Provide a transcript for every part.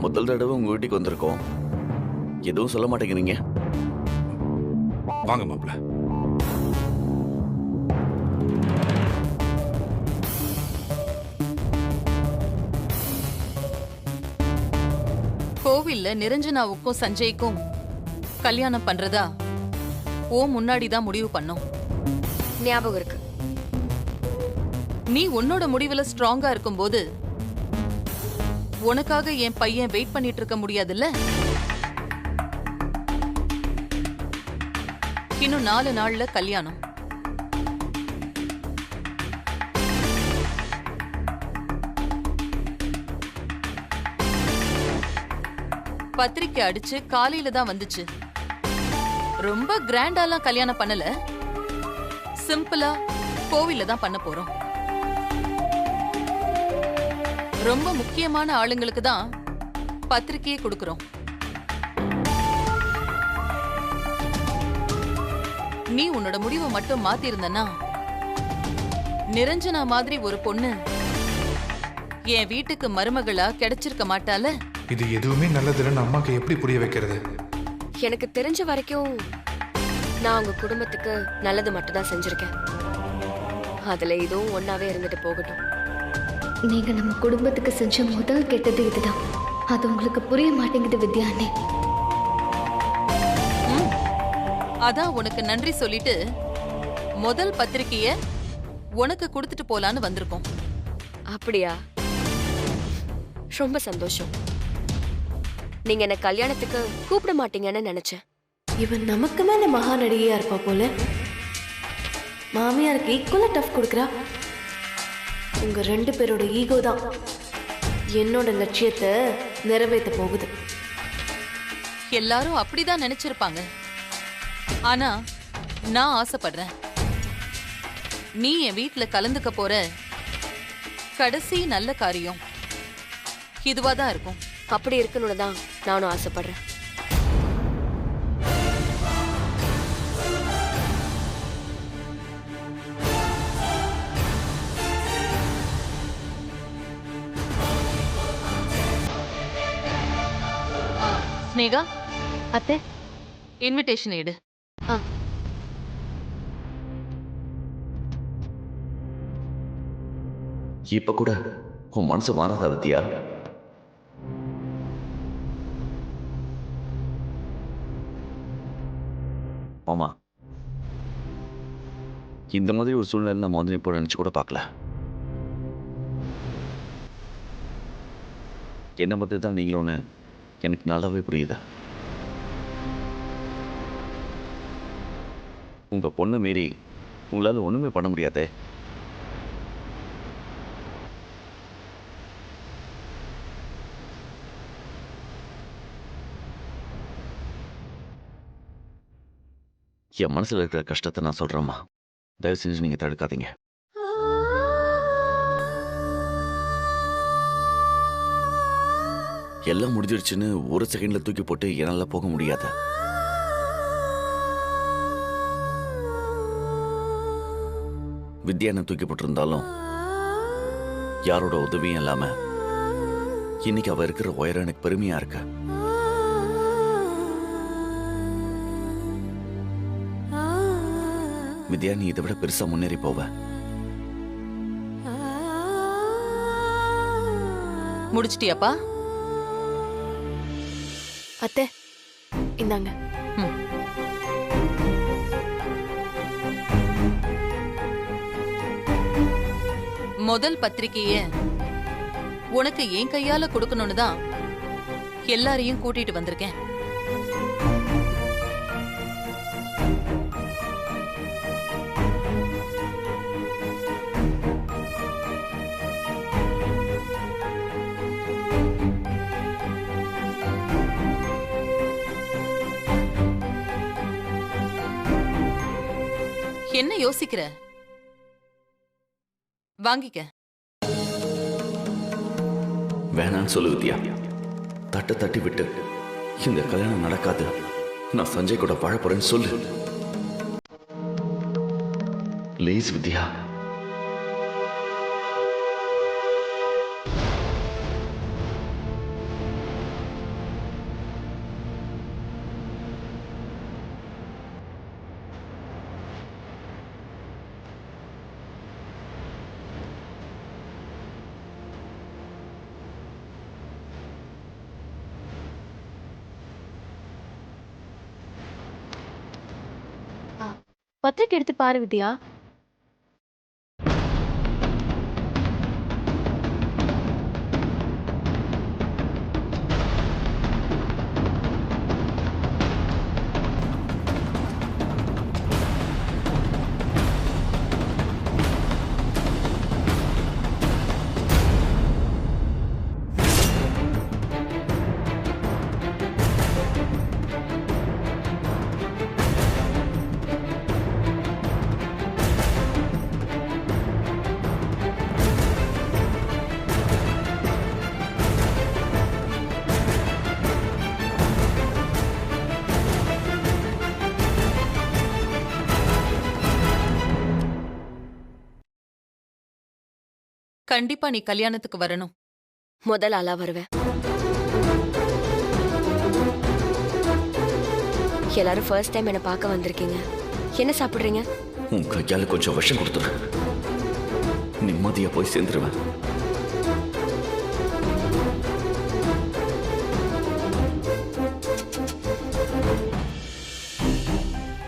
முதல் தடவை உங்க வீட்டுக்கு வந்திருக்கோம். எதுவும் சொல்ல மாட்டேங்கிறீங்க. வாங்க மாப்பிள்ள. கோவில்ல நிரஞ்சனாவுக்கும் சஞ்சய்க்கும் கல்யாணம் பண்றதா முன்னாடிதான் முடிவு பண்ணோம். ஞாபகம் இருக்கு. நீ உன்னோட முடிவுல ஸ்ட்ராங்கா இருக்கும்போது உனக்காக என் பையன் வெயிட் பண்ணிட்டு இருக்க முடியாதுல்ல? இன்னும் 4 நாள்ல கல்யாணம். பத்திரிக்கை அடிச்சு காலையில தான் வந்துச்சு. ரொம்ப கிராண்டாலாம் கல்யாணம் பண்ணல, சிம்பிளா கோவில்ல தான் பண்ண போறோம். ரொம்ப முக்கியமான ஆளுங்களுக்கு தான் பத்திரிக்கையே கொடுக்கறோம். நீ உன்னோட முடிவை மட்டும் மாத்தி இருந்தனா நிரஞ்சனா மாதிரி ஒரு பொண்ணு என் வீட்டுக்கு மருமகளா கிடைச்சிருக்க மாட்டால. இது எதுவுமே நல்லதுன்னு அம்மாக்கு எப்படி புரிய வைக்கிறது? எனக்கு தெரிஞ்ச வரைக்கும் நான் உங்க குடும்பத்துக்கு நல்லது மட்டும் தான் செஞ்சிருக்கேன். அதுல இதுவும் ஒன்னாவே இருந்துட்டு போகட்டும். நீங்க நம்ம குடும்பத்துக்கு செஞ்ச முதல் கெட்டது இதுதான். அது உங்களுக்கு புரிய மாட்டேங்குது வித்யா அண்ணே. அதான் உனக்கு நன்றி சொல்லிட்டு முதல் பத்திரிக்கைய உனக்கு கொடுத்துட்டு போலான்னு வந்திருக்கோம். அப்படியா? ரொம்ப சந்தோஷம். நீங்க என்ன கல்யாணத்துக்கு கூப்பிட மாட்டீங்கன்னு நினைச்சேன். இவன் நமக்கு மேல மகா நடிகையா இருப்பா போல. மாமியாருக்கு ஈக்குவலா டஃப் கொடுக்குறா. உங்க 2 பேரோட ஈகோ தான் என்னோட லட்சியத்தை நிறைவேற்ற போகுது. எல்லாரும் அப்படிதான் நினைச்சிருப்பாங்க. ஆனா நான் ஆசைப்படுறேன், நீ என் வீட்டுல கலந்துக்க போற கடைசி நல்ல காரியம் இதுவாதான் இருக்கும். அப்படி இருக்கணும்னு தான் நானும் ஆசைப்படுறேன். ஸ்னேகா, அத்தை, இன்விடேஷன் எடு. இப்ப கூட உன் மனசு மாறாதா வித்யா? ஆமா, இந்த மாதிரி ஒரு சூழ்நிலை நம்ம வந்து இப்போ நினைச்சு கூட பார்க்கல. என்ன பத்தி தான் நீங்களும் எனக்கு நல்லாவே புரியுது. உங்க பொண்ணு மீறி உங்களால ஒண்ணுமே பண்ண முடியாதே. என் மனசுல இருக்கிற கஷ்டத்தை நான் சொல்றேம்மா, தயவு செஞ்சு நீங்க தடுக்காதீங்க. எல்லாம் முடிஞ்சிருச்சுன்னு ஒரு செகண்ட்ல தூக்கி போட்டு என்னால போக முடியாது. வித்யானை தூக்கி போட்டிருந்தாலும் யாரோட உதவியும் இல்லாம இன்னைக்கு அவ இருக்கிற உயரம் எனக்கு பெருமையா இருக்கு. வித்யா, நீ இதை விட பெருசா முன்னேறி போவ. முடிச்சிட்டியாப்பா? அத்தை, இந்தாங்க. முதல் பத்திரிக்கைய உனக்கு என் கையால கொடுக்கணும்னு தான் எல்லாரையும் கூட்டிட்டு வந்திருக்கேன். என்ன யோசிக்கிற? வாங்கிக்க. வேணான்னு சொல்லு வித்யா. தட்டை தட்டி விட்டு இந்த கல்யாணம் நடக்காது, நான் சஞ்சய் கூட வாழ போறேன்னு சொல்லு. ப்ளீஸ் வித்யா. பத்திரிக்கை எடுத்து பாரு வித்யா. கண்டிப்பா நீ கல்யாணத்துக்கு வரணும். முதல் ஆளா வருவேன். எல்லாரும் ஃபர்ஸ்ட் டைம் என்ன பார்க்க வந்திருக்கீங்க. என்ன சாப்பிடுறீங்க? உன் கையால கொஞ்சம் விஷம் கொடுத்துரு, நிம்மதியா போய் சேர்ந்துருவேன்.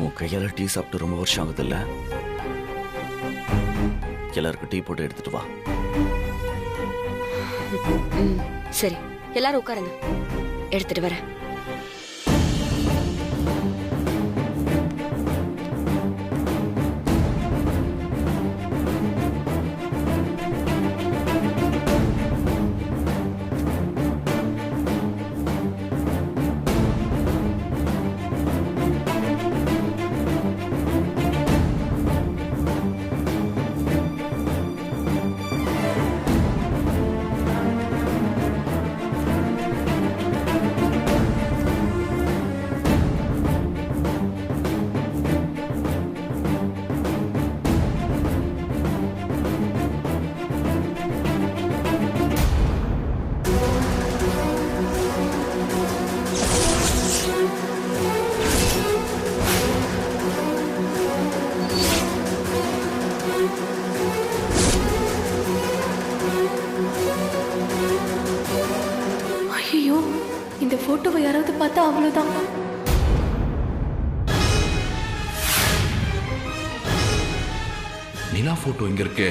உன் கையால டீ சாப்பிட்டு ரொம்ப வருஷம் ஆகுது இல்ல? எல்லாருக்கும் டீ போட்டு எடுத்துட்டு வா. சரி, எல்லாரும் உட்காருங்க, எடுத்துட்டு வரேன். ஐயோ, இந்த போட்டோவை யாராவது பார்த்தா அவ்வளவுதான். நிலா போட்டோ இங்க இருக்கு.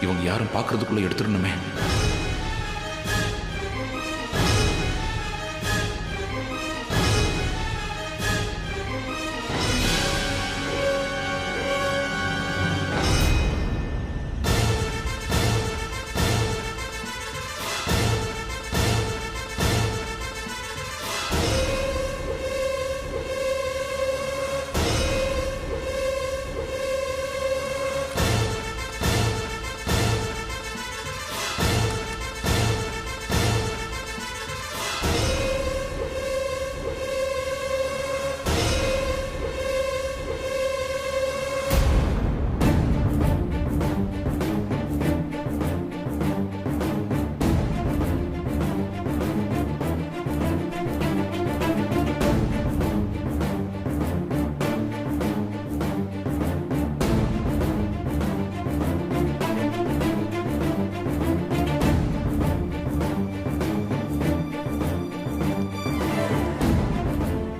இவங்க யாரும் பார்க்கறதுக்குள்ள எடுத்துடணுமே.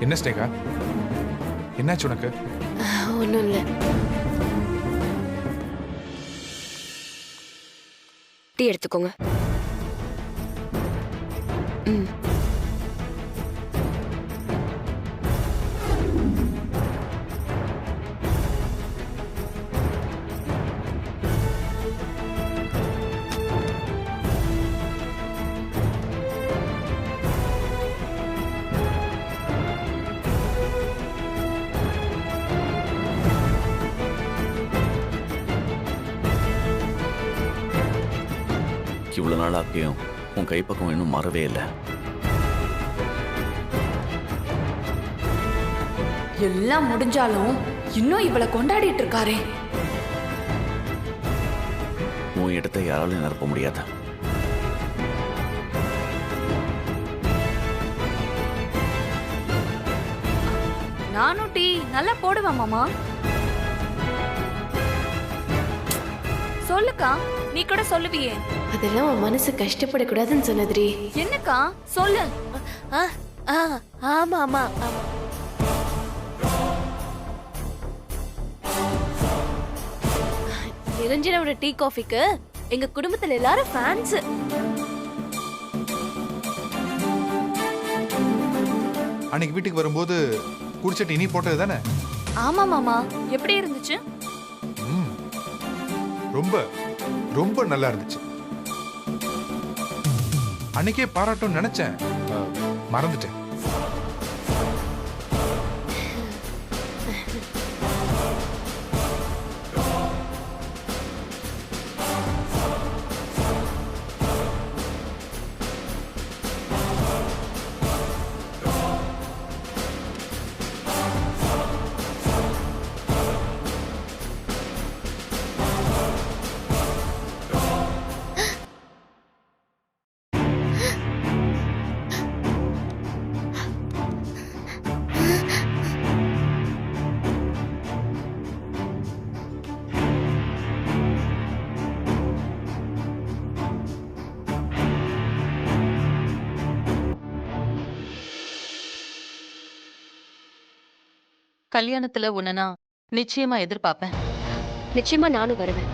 என்ன ஸ்னேகா, என்னாச்சு உனக்கு? ஒன்றும் இல்லை. டீ எடுத்துக்கோங்க. இவ்வளவு நாள் ஆக்கியும் உன் கைப்பக்கம் இன்னும் மாறவே இல்லை. எல்லாம் முடிஞ்சாலும் இன்னும் இவளை கொண்டாடிட்டு இருக்காரே. உன் இடத்தை யாராலும் நிரப்ப முடியாது. நானும் டீ நல்லா போடுவேன் மாமா. சொல்லுக்கா, நீ கூட சொல்லுவியே. அதெல்லாம் உன் மனசு கஷ்டப்படக்கூடாதுன்னு சொன்னதுரி. என்னக்கா சொல்லு. ஆமா ஆமா ஆமா. நிரஞ்சனோட டீ காஃபிக்கு எங்க குடும்பத்துல எல்லாரும் ஃபேன்ஸ். அன்னைக்கு வீட்டுக்கு வரும்போது குடிச்ச டீ நீ போட்டது தானே? ஆமா மாமா, எப்படி இருந்துச்சு? ரொம்ப ரொம்ப நல்லா இருந்துச்சு. அன்னைக்கே பாராட்டும் நினைச்சேன், மறந்துட்டேன். கல்யாணத்துல உன்னை நான் நிச்சயமா எதிர்பார்ப்பேன். நிச்சயமா நானும் வருவேன்.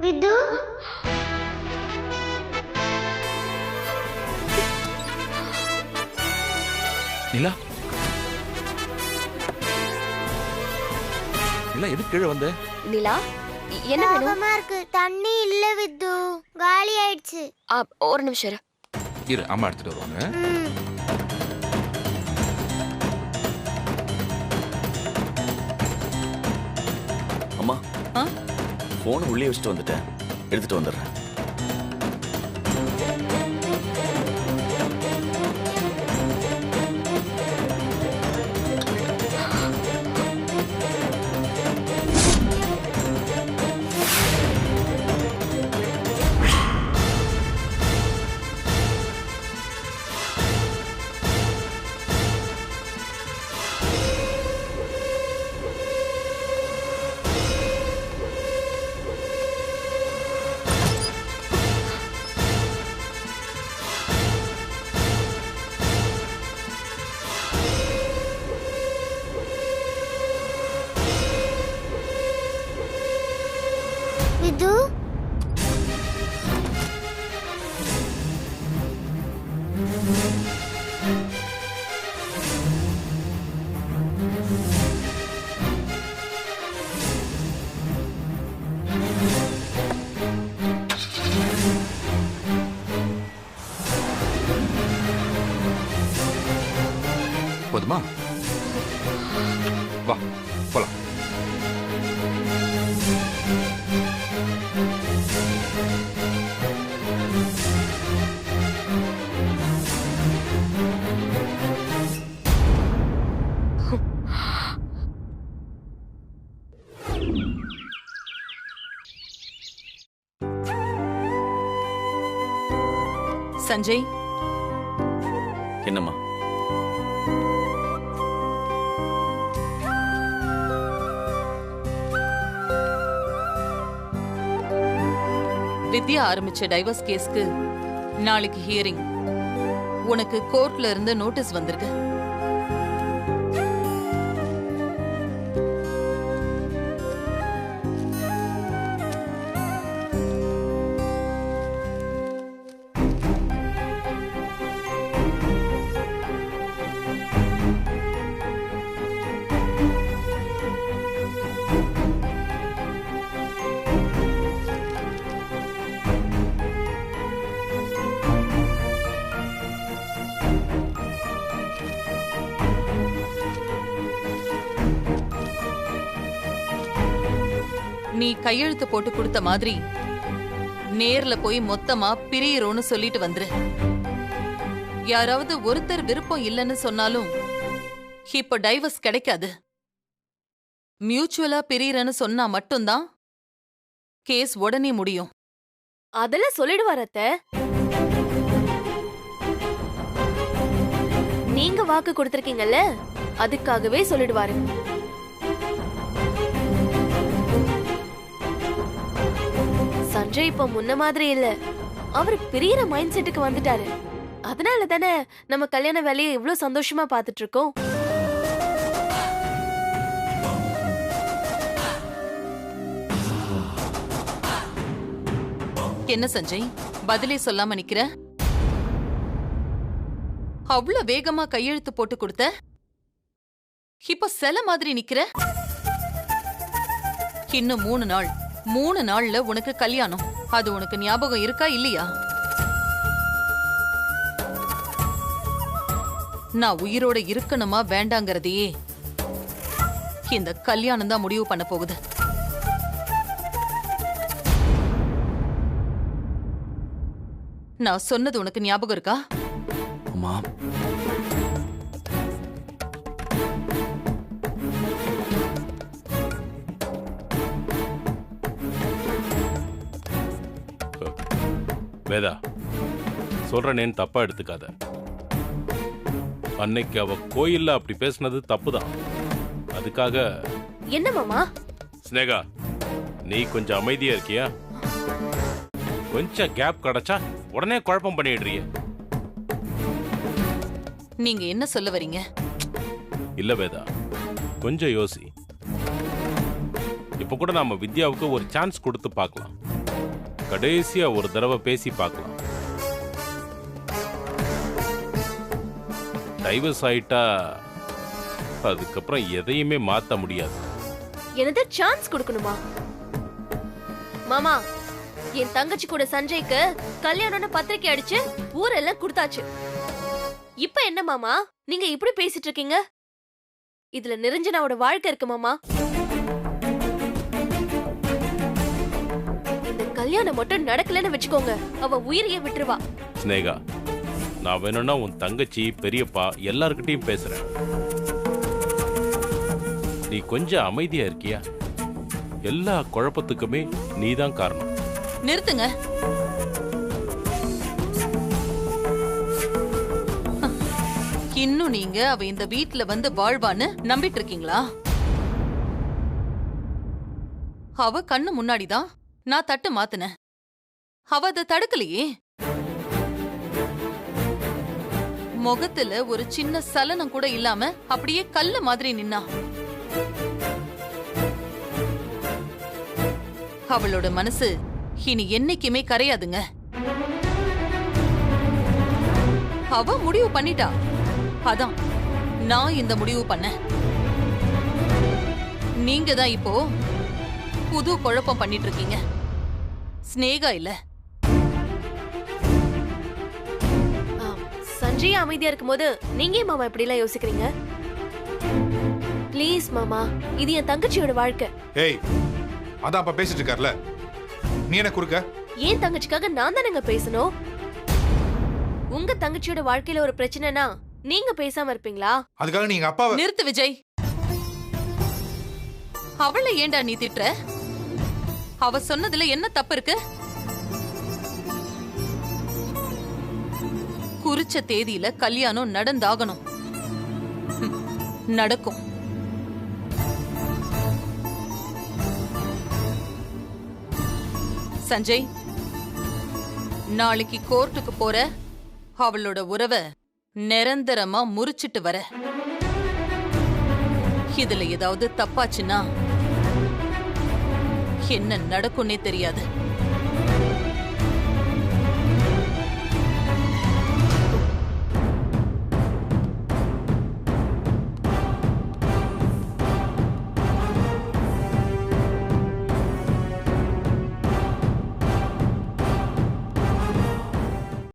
விது, நிலா நிலா எதுக்கு கீழே வந்த? நிலா, என்ன வேணும்? தாகமா இருக்கு. தண்ணி இல்ல விது, காலி ஆயிடுச்சு. ஒரு நிமிஷம் இரு. இரு, அம்மா எடுத்துட்டு வருவாங்க. அம்மா, போன் உள்ளே வச்சுட்டு வந்துட்டேன், எடுத்துட்டு வந்துடுறேன். விது, போதுமா? வா போலாம். சஞ்சய், என்னம்மா? வித்யா ஆரம்பிச்ச டைவர்ஸ் கேஸ்க்கு நாளைக்கு ஹியரிங். உனக்கு கோர்ட்ல இருந்து நோட்டீஸ் வந்திருக்கு. நீ கையெழுத்து போட்டு கொடுத்த மாதிரி நேர்ல போய் மொத்தமா பிரியறோன்னு சொல்லிட்டு வந்துரு. யாராவது ஒருத்தர் விருப்பம் இல்லைன்னு சொன்னாலும் இப்ப டைவர்ஸ் கிடைக்காது. மியூச்சுவலா பிரியறன்னு சொன்னா மட்டும்தான் கேஸ் உடனே முடியும். அதெல்லாம் சொல்லிடுவார் அத்தை. நீங்க வாக்கு கொடுத்திருக்கீங்கல்ல, அதுக்காகவே சொல்லிடுவாரு. சஞ்சய் இப்ப முன்ன மாதிரி இல்ல, அவர் பிரியற மைண்ட் செட்டுக்கு வந்துட்டாரு. அதனால தானே நம்ம கல்யாண வேலையை இவ்ளோ சந்தோஷமா பாத்துட்டு இருக்கோம். என்ன சஞ்சய், பதிலே சொல்லாம நிக்கிற? அவ்வளவு வேகமா கையெழுத்து போட்டு கொடுத்த, இப்ப சில மாதிரி நிக்கிற. இன்னும் 3 நாள், 3 நாள்ல உனக்கு கல்யாணம். அது உனக்கு ஞாபகம் இருக்கா இல்லையா? நான் உயிரோட இருக்கணுமா வேண்டாங்கிறதையே இந்த கல்யாணம் தான் முடிவு பண்ண போகுது. நான் சொன்னது உனக்கு ஞாபகம் இருக்கா? அம்மா, வேதா, சொல்றேன்னு தப்பா எடுத்துக்காத. அன்னைக்கு அவ கோயில்ல அப்படி பேசினது தப்புதான். அதுக்காக என்ன மாமா? ஸ்னேகா, நீ கொஞ்சம் அமைதியா இருக்கியா? கொஞ்சம் கேப் கிடைச்சா உடனே குழப்பம் பண்ணிடுறிய. நீங்க என்ன சொல்ல வரீங்க? இல்ல வேதா, கொஞ்சம் யோசி. இப்ப கூட நாம வித்யாவுக்கு ஒரு சான்ஸ் கொடுத்து பார்க்கலாம். கடைசியா ஒரு தடவை பேசி பார்க்கலாம். டைவர்ஸ் ஆயிட்டா அதுக்கப்புறம் எதையுமே மாத்த முடியாது. எனது சான்ஸ் கொடுக்கணுமா? மாமா, என் தங்கச்சி கூட சஞ்சய்க்கு கல்யாணம்னு பத்திரிக்கை அடிச்சு ஊரெல்லாம் கொடுத்தாச்சு. இப்ப என்ன மாமா நீங்க இப்படி பேசிட்டு இருக்கீங்க? இதுல நிரஞ்சனாவோட வாழ்க்கை இருக்கு மாமா. இந்த கல்யாணம் மட்டும் நடக்கலன்னு வச்சுக்கோங்க, அவ உயிரையே விட்டுருவா. ஸ்னேகா, நான் வேணும்னா உன் தங்கச்சி, பெரியப்பா எல்லார்கிட்டையும் பேசுறேன். நீ கொஞ்சம் அமைதியா இருக்கியா? எல்லா குழப்பத்துக்குமே நீதான் காரணம். நிறுத்துங்க. இன்னும் நீங்க அவ இந்த வீட்ல வந்து வாழ்வான்னு நம்பிட்டு இருக்கீங்களா? அவ கண்ணு முன்னாடிதான் நான் தட்டு மாத்துனேன். அவ அதை தடுக்கலையே. முகத்துல ஒரு சின்ன சலனம் கூட இல்லாம அப்படியே கல்ல மாதிரி நின்னா. அவளோட மனசு இனி என்னைக்குமே கரையாதுங்க. அவ முடிவு பண்ணிட்டா. அதான் நான் இந்த முடிவு பண்ணேன். நீங்க தான் இப்போ புது குழப்பம் பண்ணிட்டு இருக்கீங்க. ஸ்னேகா இல்ல. சஞ்சய் அமைதியா இருக்கும்போது நீங்க ஏன் மாமா இப்படி எல்லாம் யோசிக்கிறீங்க? ப்ளீஸ் மாமா, இது என் தங்கச்சியோட வாழ்க்கை. ஏய், அதான் அப்ப பேசிட்டு இருக்கார்ல, நீ என்ன குறுக்க? ஏன் தங்கச்சிக்காக நான் தானங்க பேசணும். உங்க தங்கச்சியோட வாழ்க்கையில ஒரு பிரச்சனைனா நீங்க பேசாம இருப்பீங்களா? அதுக்காக நீங்க அப்பாவை நிறுத்து விஜய். அவளை ஏண்டா நீ திட்டுற? அவ சொன்னதுல என்ன தப்பு இருக்கு? குறிச்ச தேதியில கல்யாணம் நடந்தாகணும். நடக்கும். சஞ்சய், நாளைக்கு கோர்ட்டுக்கு போற. அவளோட உறவை நிரந்தரமா முறிச்சிட்டு வர. இதுல ஏதாவது தப்பாச்சுன்னா என்ன நடக்கும்னே தெரியாது.